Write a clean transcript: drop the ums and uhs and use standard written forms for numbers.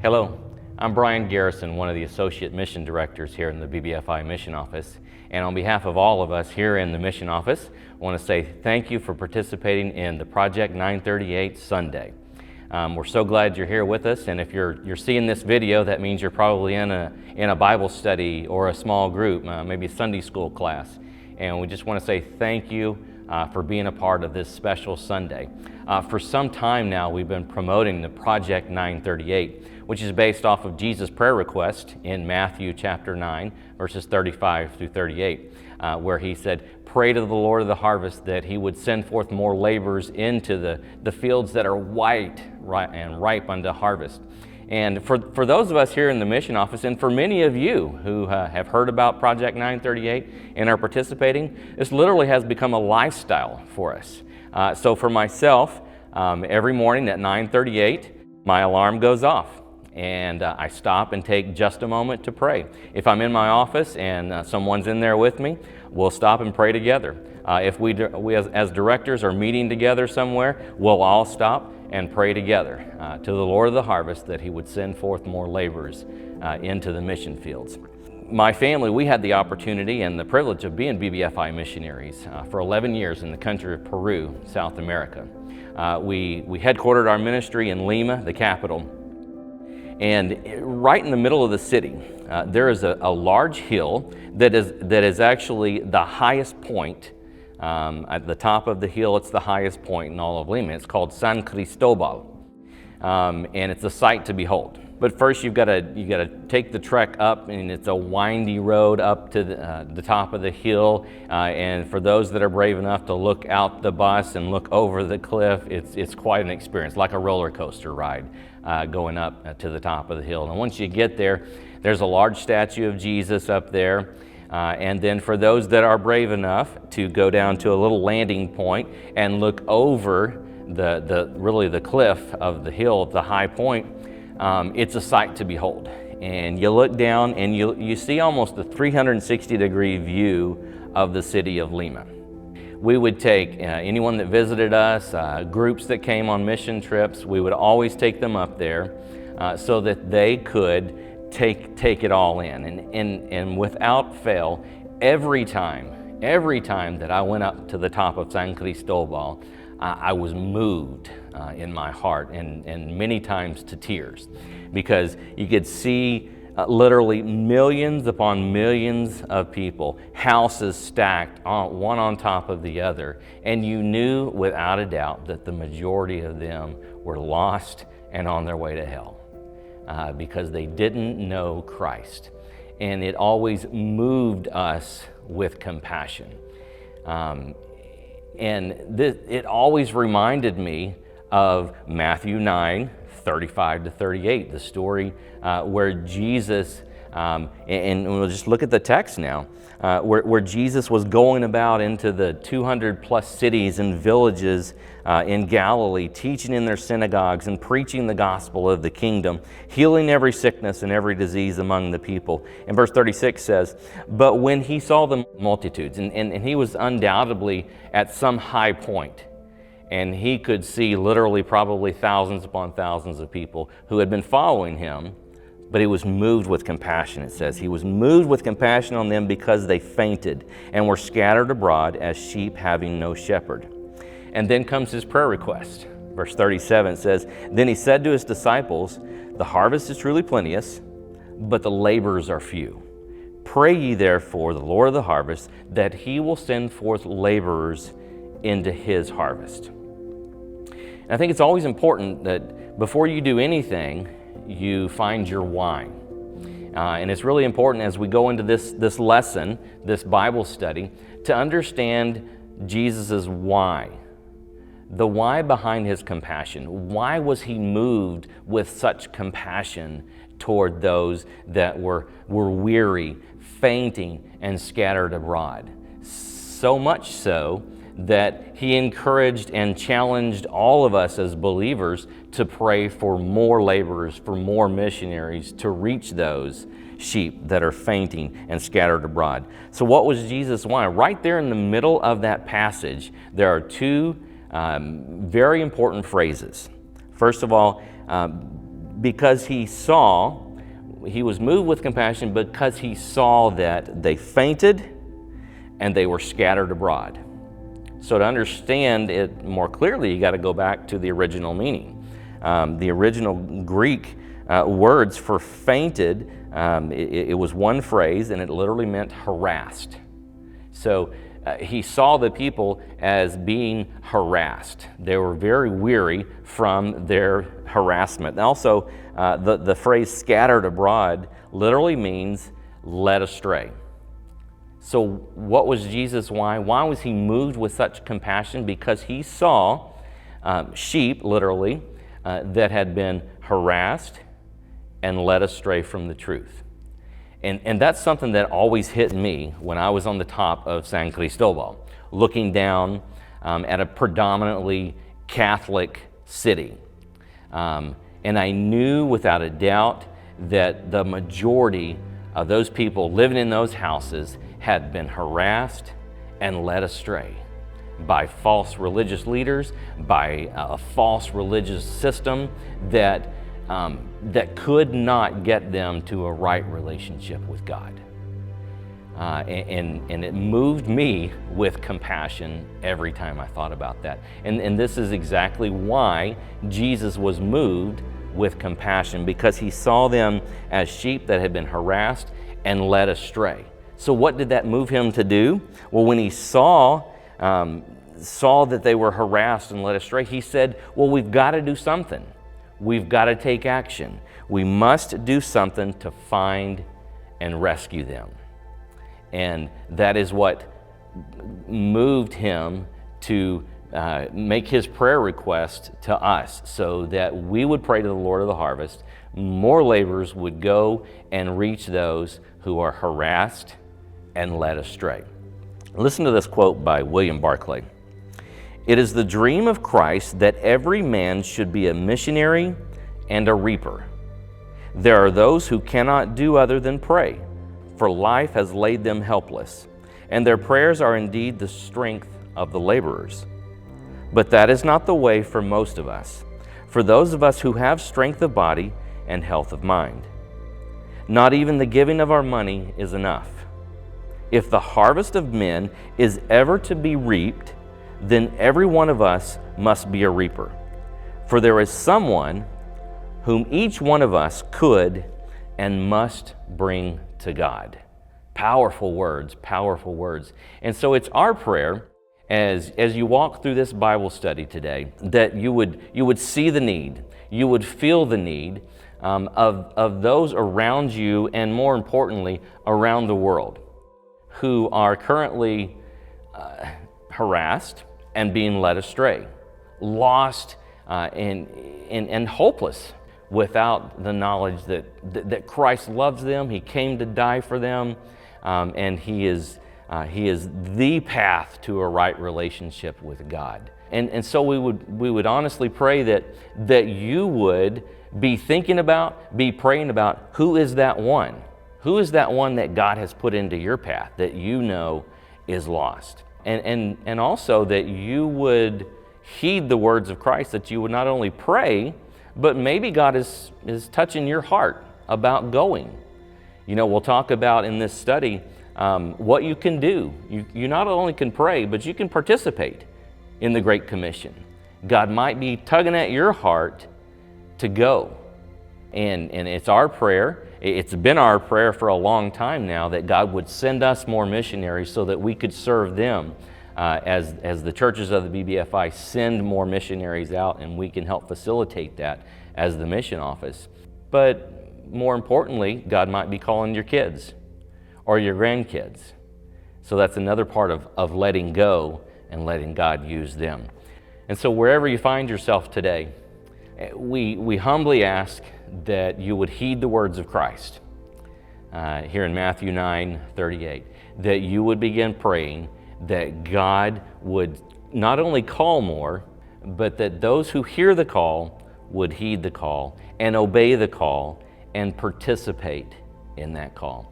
Hello, I'm Brian Garrison, one of the Associate Mission Directors here in the BBFI Mission Office. And on behalf of all of us here in the Mission Office, I want to say thank you for participating in the Project 938 Sunday. We're so glad you're here with us, and if you're seeing this video, that means you're probably in a Bible study or a small group, maybe a Sunday school class. And we just want to say thank you for being a part of this special Sunday. For some time now, we've been promoting the Project 938, which is based off of Jesus' prayer request in Matthew chapter 9, verses 35 through 38, where he said, "Pray to the Lord of the harvest that he would send forth more laborers into the fields that are white and ripe unto harvest." And for those of us here in the Mission Office, and for many of you who have heard about Project 938 and are participating, this literally has become a lifestyle for us. So for myself, every morning at 9:38, my alarm goes off, and I stop and take just a moment to pray. If I'm in my office and someone's in there with me, we'll stop and pray together. If we as directors are meeting together somewhere, we'll all stop and pray together to the Lord of the harvest that he would send forth more laborers into the mission fields. My family, we had the opportunity and the privilege of being BBFI missionaries for 11 years in the country of Peru, South America. We headquartered our ministry in Lima, the capital. And right in the middle of the city, there is a large hill that is actually the highest point. At the top of the hill, it's the highest point in all of Lima. It's called San Cristobal, and it's a sight to behold. But first, you got to take the trek up, and it's a windy road up to the top of the hill. And for those that are brave enough to look out the bus and look over the cliff, it's quite an experience, like a roller coaster ride going up to the top of the hill. And once you get there, there's a large statue of Jesus up there. And then for those that are brave enough to go down to a little landing point and look over the cliff of the hill, the high point, it's a sight to behold. And you look down and you see almost a 360-degree view of the city of Lima. We would take anyone that visited us, groups that came on mission trips, we would always take them up there so that they could take it all in. And without fail, every time that I went up to the top of San Cristobal, I was moved in my heart and many times to tears, because you could see literally millions upon millions of people, houses stacked one on top of the other, and you knew without a doubt that the majority of them were lost and on their way to hell. Because they didn't know Christ. And it always moved us with compassion. It always reminded me of Matthew 9, 35 to 38, the story where Jesus, and we'll just look at the text now, where Jesus was going about into the 200 plus cities and villages in Galilee, teaching in their synagogues and preaching the gospel of the kingdom, healing every sickness and every disease among the people. And verse 36 says, "But when he saw the multitudes," and he was undoubtedly at some high point, and he could see literally probably thousands upon thousands of people who had been following him, but he was moved with compassion, it says. He was moved with compassion on them because they fainted and were scattered abroad as sheep having no shepherd. And then comes his prayer request. Verse 37 says, "Then he said to his disciples, the harvest is truly plenteous, but the laborers are few. Pray ye therefore the Lord of the harvest that he will send forth laborers into his harvest." And I think it's always important that before you do anything, you find your why. And it's really important as we go into this lesson, this Bible study, to understand Jesus' why. The why behind his compassion. Why was he moved with such compassion toward those that were weary, fainting, and scattered abroad? So much so that he encouraged and challenged all of us as believers to pray for more laborers, for more missionaries to reach those sheep that are fainting and scattered abroad. So what was Jesus' why? Right there in the middle of that passage, there are two very important phrases. First of all, because he was moved with compassion because he saw that they fainted and they were scattered abroad. So to understand it more clearly, you got to go back to the original meaning. The original Greek words for fainted, it was one phrase, and it literally meant harassed. So he saw the people as being harassed. They were very weary from their harassment. And also, the phrase scattered abroad literally means led astray. So what was Jesus? Why was he moved with such compassion? Because he saw sheep, literally, that had been harassed and led astray from the truth. And that's something that always hit me when I was on the top of San Cristobal, looking down at a predominantly Catholic city. And I knew without a doubt that the majority of those people living in those houses had been harassed and led astray by false religious leaders, by a false religious system that could not get them to a right relationship with God. And it moved me with compassion every time I thought about that. And this is exactly why Jesus was moved with compassion, because he saw them as sheep that had been harassed and led astray. So what did that move him to do? Well, when he saw that they were harassed and led astray, he said, well, we've got to do something. We've got to take action. We must do something to find and rescue them. And that is what moved him to make his prayer request to us, so that we would pray to the Lord of the harvest, more laborers would go and reach those who are harassed and led astray. Listen to this quote by William Barclay. "It is the dream of Christ that every man should be a missionary and a reaper. There are those who cannot do other than pray, for life has laid them helpless, and their prayers are indeed the strength of the laborers. But that is not the way for most of us, for those of us who have strength of body and health of mind. Not even the giving of our money is enough. If the harvest of men is ever to be reaped, then every one of us must be a reaper. For there is someone whom each one of us could and must bring to God." Powerful words, powerful words. And so it's our prayer as you walk through this Bible study today, that you would see the need, you would feel the need of those around you, and more importantly, around the world, who are currently harassed and being led astray, lost and hopeless, without the knowledge that Christ loves them, he came to die for them, and he is the path to a right relationship with God. And so we would honestly pray that you would be thinking about, be praying about, who is that one? Who is that one that God has put into your path that you know is lost? And also that you would heed the words of Christ, that you would not only pray, but maybe God is touching your heart about going. You know, we'll talk about in this study what you can do. You not only can pray, but you can participate in the Great Commission. God might be tugging at your heart to go. And it's our prayer, it's been our prayer for a long time now, that God would send us more missionaries so that we could serve them as the churches of the BBFI send more missionaries out, and we can help facilitate that as the mission office. But more importantly, God might be calling your kids or your grandkids. So that's another part of letting go and letting God use them. And so wherever you find yourself today, we humbly ask that you would heed the words of Christ here in Matthew 9:38, that you would begin praying that God would not only call more, but that those who hear the call would heed the call and obey the call and participate in that call.